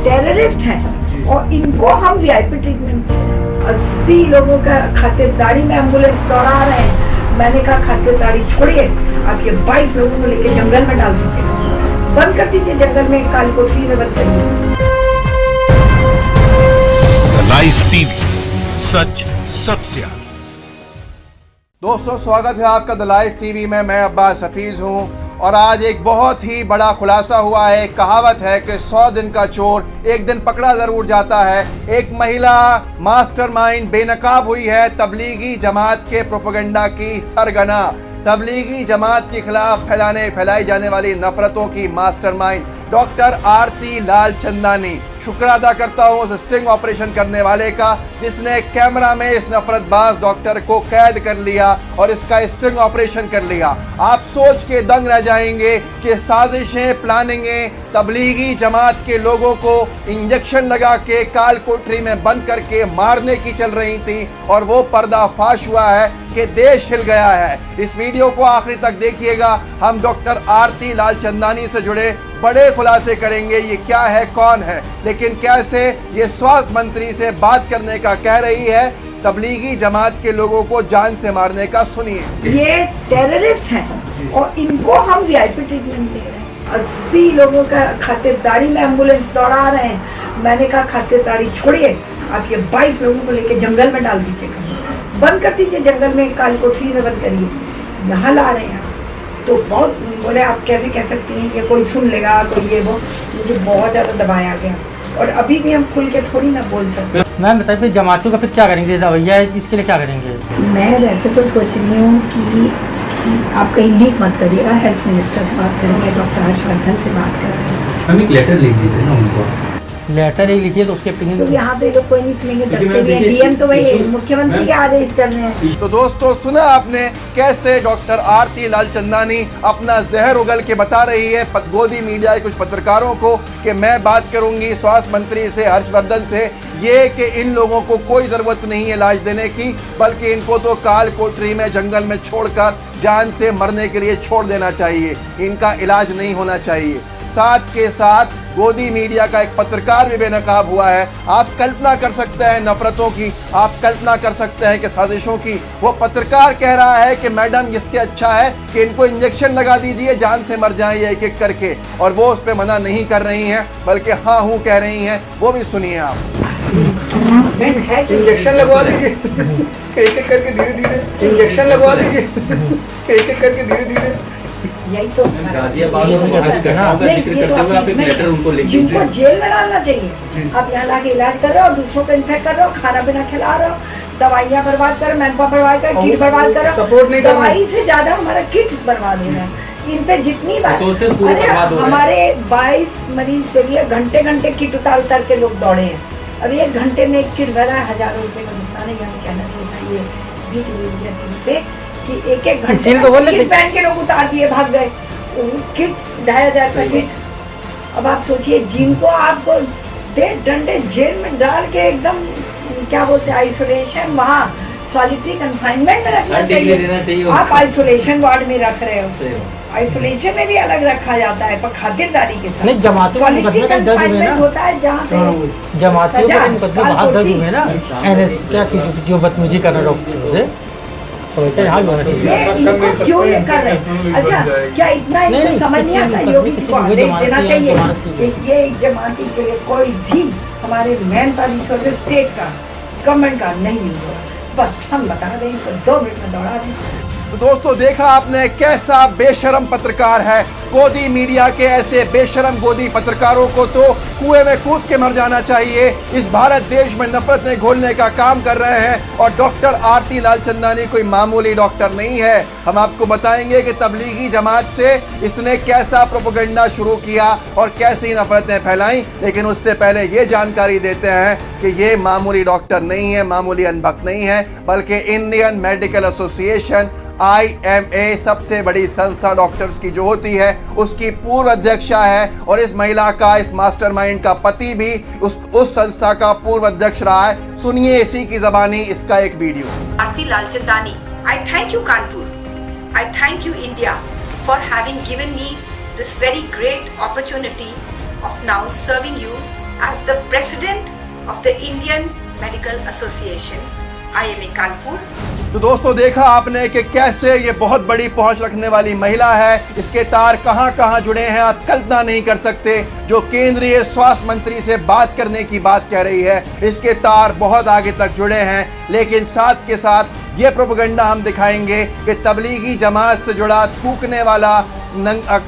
Terrorist हैं और इनको हम वीआईपी ट्रीटमेंट दे रहे हैं। 80 लोगों का खातिरदारी में एम्बुलेंस दौड़ा रहे हैं। मैंने कहा खातिरदारी छोड़िए, आप ये 22 लोगों को लेकर जंगल में डाल दीजिए, बंद कर दीजिए जंगल में, काल कोठरी में बंद करिए। लाइव टीवी, सच सबसे आगे। दोस्तों, स्वागत है आपका द लाइव टीवी में। मैं अब्बास हफीज हूं और आज एक बहुत ही बड़ा खुलासा हुआ है। कहावत है कि 100 दिन का चोर एक दिन पकड़ा जरूर जाता है। एक महिला मास्टरमाइंड बेनकाब हुई है तबलीगी जमात के प्रोपेगेंडा की सरगना। तबलीगी जमात के खिलाफ फैलाई जाने वाली नफरतों की मास्टरमाइंड डॉक्टर आरती लालचंदानी। शुक्र अदा करता हूँ उस स्टिंग ऑपरेशन करने वाले का जिसने कैमरा में इस नफरतबाज डॉक्टर को कैद कर लिया और इसका स्टिंग ऑपरेशन कर लिया। आप सोच के दंग रह जाएंगे कि साजिशें, प्लानिंगें तबलीगी जमात के लोगों को इंजेक्शन लगा के काल कोठरी में बंद करके मारने की चल रही थी और वो पर्दाफाश हुआ है कि देश हिल गया है। इस वीडियो को आखिरी तक देखिएगा। हम डॉक्टर आरती लालचंदानी से जुड़े बड़े खुलासे करेंगे। ये क्या है, कौन है, लेकिन कैसे ये स्वास्थ्य मंत्री से बात करने का कह रही है, तबलीगी जमात के लोगों को जान से मारने का। सुनिए। ये टेररिस्ट हैं और इनको हम वीआईपी ट्रीटमेंट दे रहे हैं। 80 लोगों का खातिरदारी में एम्बुलेंस दौड़ा रहे हैं। मैंने कहा खातिरदारी छोड़िए, आप ये 22 लोगों को लेकर जंगल में डाल दीजिए, बंद कर दीजिए जंगल में, काल कोठरी में बंद करिए। यहाँ ला रहे हैं तो बहुत बोले आप कैसे कह सकती हैं, ये कोई सुन लेगा, कोई ये वो। मुझे बहुत ज़्यादा दबाया गया और अभी भी हम खुल के थोड़ी ना बोल सकते। मैम बताइए फिर जमातियों का फिर क्या करेंगे, रवैया इसके लिए क्या करेंगे? मैं वैसे तो सोच रही हूँ कि आप कहीं लीक मत करिएगा, हेल्थ मिनिस्टर से बात करेंगे, डॉक्टर हर्षवर्धन से बात करेंगे। हम एक लेटर लिख दीजिए ना उनको। लेटर ही लिखिए तो उसके opinion तो यहाँ पे लोग कोई नहीं सुनेंगे, डरते भी हैं। डीएम तो वही मुख्यमंत्री के आदेश कर रहे हैं। तो दोस्तों, सुना आपने कैसे डॉक्टर आरती लालचंदानी अपना जहर उगल के बता रही है गोदी मीडिया के कुछ पत्रकारों को कि मैं बात करूंगी स्वास्थ्य मंत्री से, हर्षवर्धन से, ये कि इन लोगों को कोई ज़रूरत नहीं है इलाज देने की, बल्कि इनको तो काल कोठरी में जंगल में छोड़कर जान से मरने के लिए छोड़ देना चाहिए, इनका इलाज नहीं होना चाहिए। साथ के साथ गोदी मीडिया का एक पत्रकार भी बेनकाब हुआ है। आप कल्पना कर सकते हैं नफरतों की, आप कल्पना कर सकते हैं कि साजिशों की। वो पत्रकार कह रहा है कि मैडम इससे अच्छा है कि इनको इंजेक्शन लगा दीजिए, जान से मर जाएं एक एक करके, और वो उस पर मना नहीं कर रही हैं बल्कि हाँ हूँ कह रही हैं। वो भी सुनिए आप। इंजेक्शन लगवा दीजिए एक एक करके धीरे धीरे, इंजेक्शन लगवा दीजिए एक एक करके धीरे धीरे। यही तो जिनको जेल में डालना चाहिए। आप यहाँ लाके इलाज कर रहे हो, दूसरों को इन्फेक्ट कर रहे हो, खाना पीना खिला रहे हो, दवाइयाँ बर्बाद कर, मैनपावर बर्बाद कर, किट बर्बाद कर, सपोर्ट नहीं कर, दवाई से ज्यादा हमारा किट बर्बाद हो रहा है। इन पे जितनी बार हमारे 22 मरीज के लिए घंटे घंटे किट उतार के लोग दौड़े हैं। अब 1 घंटे में एक किट भरा है, हजारों रुपए का नुकसान है। यहाँ कहना चाहिए ये बीच मीडिया कि एक एक घंटे किट पहन के लोग उतार दिए, भाग गए। किट 2500 का किट। अब आप सोचिए, जिनको आपको 1.5 घंटे जेल में डाल के एकदम क्या बोलते हैं आइसोलेशन, वहाँ सॉलिटरी कंफाइनमेंट में रखना चाहिए। आप आइसोलेशन वार्ड में रख रहे हो, आइसोलेशन में भी अलग रखा जाता है पर खातिरदारी के साथ। नहीं, जमातियों का मुकदमे का दर्ज हुए ना, होता है जहाँ पे जमातियों का मुकदमे बहुत दर्ज हुए ना, क्या जो बदतमीजी कर रहे डॉक्टर से, तो वैसे हाल होना चाहिए। क्यों ये कर रहे हैं? अच्छा, क्या इतना इनको समझ नहीं आता? योगी जी को आदेश देना चाहिए कि ये जमाती के लिए कोई भी हमारे मैन पावर स्टेट का, गवर्नमेंट का नहीं होगा। बस हम बता रहे हैं तो 2 मिनट में दौड़ा दें। तो दोस्तों, देखा आपने कैसा बेशरम पत्रकार है। गोदी मीडिया के ऐसे बेशरम गोदी पत्रकारों को तो कुएं में कूद के मर जाना चाहिए। इस भारत देश में नफरतें घोलने का काम कर रहे हैं और डॉक्टर आरती लालचंदानी कोई मामूली डॉक्टर नहीं है। हम आपको बताएंगे कि तबलीगी जमात से इसने कैसा प्रोपेगेंडा शुरू किया और कैसी नफरतें फैलाई, लेकिन उससे पहले ये जानकारी देते हैं कि ये मामूली डॉक्टर नहीं है, मामूली अनबक नहीं है, बल्कि इंडियन मेडिकल एसोसिएशन IMA सबसे बड़ी संस्था डॉक्टर्स की जो होती है उसकी पूर्व अध्यक्षा है और इस महिला का, इस मास्टरमाइंड का पति भी उस संस्था का पूर्व अध्यक्ष रहा है। सुनिए इसी की ज़बानी इसका एक video. Aarti Lalchandani, I thank you Kanpur, I thank you India for having given me this very great opportunity of now serving you as the president of the Indian Medical Association, IMA Kanpur. तो दोस्तों देखा आपने कि कैसे ये बहुत बड़ी पहुंच रखने वाली महिला है, इसके तार कहां कहां जुड़े हैं आप कल्पना नहीं कर सकते। जो केंद्रीय स्वास्थ्य मंत्री से बात करने की बात कह रही है, इसके तार बहुत आगे तक जुड़े हैं। लेकिन साथ के साथ ये प्रोपेगेंडा हम दिखाएंगे कि तबलीगी जमात से जुड़ा थूकने वाला,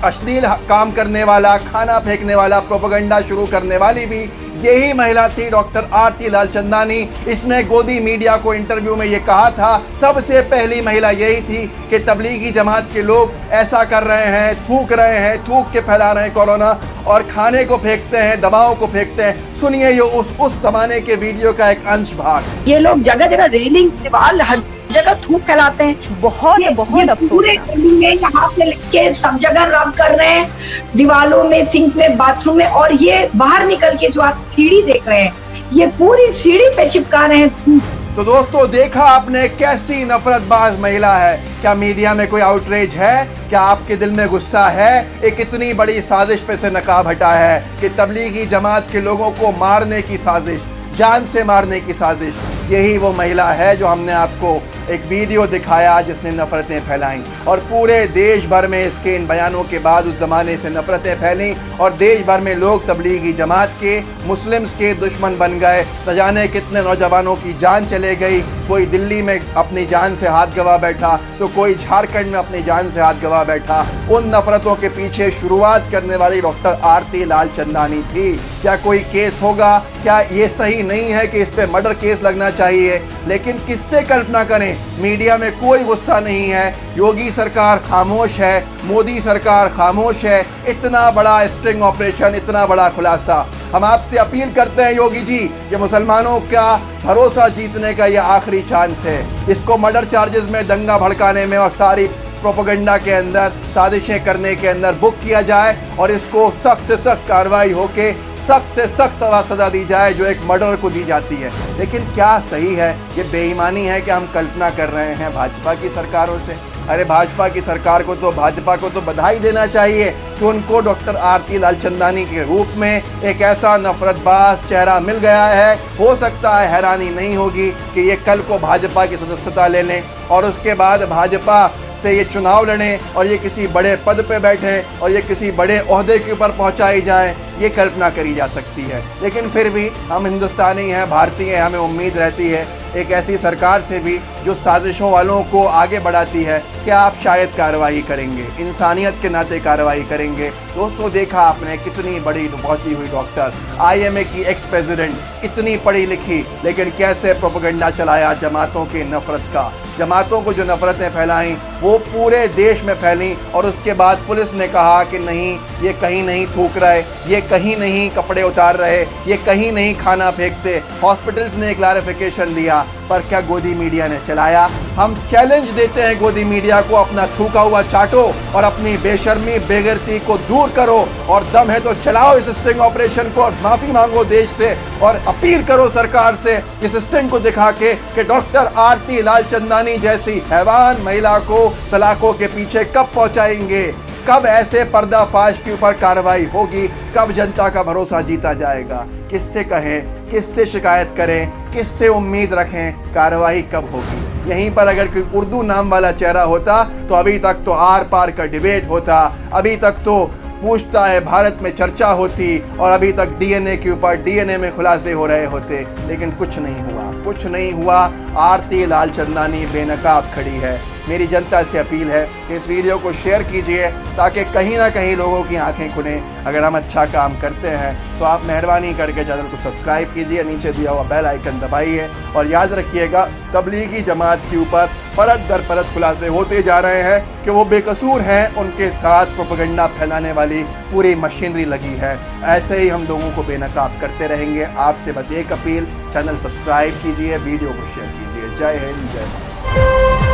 अश्लील काम करने वाला, खाना फेंकने वाला प्रोपेगेंडा शुरू करने वाली भी यही महिला थी, डॉक्टर आरती लालचंदानी। इसने गोदी मीडिया को इंटरव्यू में ये कहा था, सबसे पहली महिला यही थी कि तबलीगी जमात के लोग ऐसा कर रहे हैं, थूक के फैला रहे हैं कोरोना और खाने को फेंकते हैं, दवाओं को फेंकते हैं। सुनिए ये उस जमाने के वीडियो का एक अंश भाग। ये लोग जगह जगह रेलिंग, दीवार, हर जगह थूक फैलाते हैं। बहुत अफसोस पूरे में यहाँ से लेके सब जगह रब कर रहे हैं, दीवारों में, सिंक में, बाथरूम में। और ये बाहर निकल के जो आप सीढ़ी देख रहे हैं, ये पूरी सीढ़ी पे चिपका रहे हैं थूक। तो दोस्तों देखा आपने कैसी नफरतबाज महिला है। क्या मीडिया में कोई आउटरीच है? क्या आपके दिल में गुस्सा है? एक इतनी बड़ी साजिश पे से नकाब हटा है कि तबलीगी जमात के लोगों को मारने की साजिश, जान से मारने की साजिश। यही वो महिला है जो हमने आपको एक वीडियो दिखाया जिसने नफरतें फैलाई और पूरे देश भर में इसके इन बयानों के बाद उस ज़माने से नफरतें फैली और देश भर में लोग तबलीगी जमात के, मुस्लिम्स के दुश्मन बन गए। न जाने कितने नौजवानों की जान चले गई। कोई दिल्ली में अपनी जान से हाथ गंवा बैठा तो कोई झारखंड में अपनी जान से हाथ गंवा बैठा। उन नफरतों के पीछे शुरुआत करने वाली डॉक्टर आरती लालचंदानी थी। क्या कोई केस होगा? क्या ये सही नहीं है कि इस पे मर्डर केस लगना चाहिए? लेकिन किससे कल्पना करें, मीडिया में कोई गुस्सा नहीं है। योगी सरकार खामोश है, मोदी सरकार खामोश है। इतना बड़ा स्टिंग ऑपरेशन, इतना बड़ा खुलासा। हम आपसे अपील करते हैं योगी जी कि मुसलमानों का भरोसा जीतने का यह आखिरी चांस है। इसको मर्डर चार्जेस में, दंगा भड़काने में और सारी प्रोपेगेंडा के अंदर, साजिशें करने के अंदर बुक किया जाए और इसको सख्त से सख्त कार्रवाई होके सख्त से सख्त सजा दी जाए जो एक मर्डर को दी जाती है। लेकिन क्या सही है? ये बेईमानी है कि हम कल्पना कर रहे हैं भाजपा की सरकारों से। अरे भाजपा की सरकार को तो, भाजपा को तो बधाई देना चाहिए कि उनको डॉक्टर आरती लालचंदानी के रूप में एक ऐसा नफरतबाज चेहरा मिल गया है। हो सकता है हैरानी नहीं होगी कि ये कल को भाजपा की सदस्यता ले लें और उसके बाद भाजपा से ये चुनाव लड़ें और ये किसी बड़े पद पे बैठें और ये किसी बड़े ओहदे के ऊपर पहुंचाई जाए। ये कल्पना करी जा सकती है। लेकिन फिर भी हम हिंदुस्तानी हैं, भारतीय हैं, हमें उम्मीद रहती है एक ऐसी सरकार से भी जो साजिशों वालों को आगे बढ़ाती है कि आप शायद कार्रवाई करेंगे, इंसानियत के नाते कार्रवाई करेंगे। दोस्तों देखा आपने कितनी बड़ी पहुंची हुई डॉक्टर, IMA की एक्स प्रेसिडेंट, इतनी पढ़ी लिखी, लेकिन कैसे प्रोपेगेंडा चलाया जमातों की नफरत का। जमातों को जो नफरतें फैलाई वो पूरे देश में फैली और उसके बाद पुलिस ने कहा कि नहीं, ये कहीं नहीं थूक रहे, ये कहीं नहीं कपड़े उतार रहे, ये कहीं नहीं खाना फेंकते। हॉस्पिटल्स ने एक क्लैरिफिकेशन दिया, पर क्या गोदी मीडिया ने चलाया? हम चैलेंज देते हैं गोदी मीडिया को, अपना थूका हुआ चाटो और अपनी बेशर्मी, बेगैरती को दूर करो और दम है तो चलाओ इस स्टिंग ऑपरेशन को और माफी मांगो देश से और अपील करो सरकार से इस स्टिंग को दिखा के कि डॉक्टर आरती लालचंदानी जैसी हैवान महिला को सलाखों के पीछे कब पहुंचाएंगे, कब ऐसे पर्दाफाश के ऊपर कार्रवाई होगी, कब जनता का भरोसा जीता जाएगा। किससे कहें, किससे शिकायत करें, किससे उम्मीद रखें, कार्रवाई कब होगी? यहीं पर अगर कोई उर्दू नाम वाला चेहरा होता तो अभी तक तो आर पार का डिबेट होता, अभी तक तो पूछता है भारत में चर्चा होती और अभी तक DNA के ऊपर DNA में खुलासे हो रहे होते। लेकिन कुछ नहीं हुआ, कुछ नहीं हुआ। आरती लालचंदानी बेनकाब खड़ी है। मेरी जनता से अपील है कि इस वीडियो को शेयर कीजिए ताकि कहीं ना कहीं लोगों की आंखें खुलें। अगर हम अच्छा काम करते हैं तो आप मेहरबानी करके चैनल को सब्सक्राइब कीजिए, नीचे दिया हुआ बेल आइकन दबाइए और याद रखिएगा तबलीगी जमात के ऊपर परत दर परत खुलासे होते जा रहे हैं कि वो बेकसूर हैं, उनके साथ प्रोपेगेंडा फैलाने वाली पूरी मशीनरी लगी है। ऐसे ही हम लोगों को बेनकाब करते रहेंगे। आपसे बस एक अपील, चैनल सब्सक्राइब कीजिए, वीडियो को शेयर कीजिए। जय हिंद, जय भारत।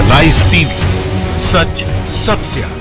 लाइव टीवी, सच सबसे आगे।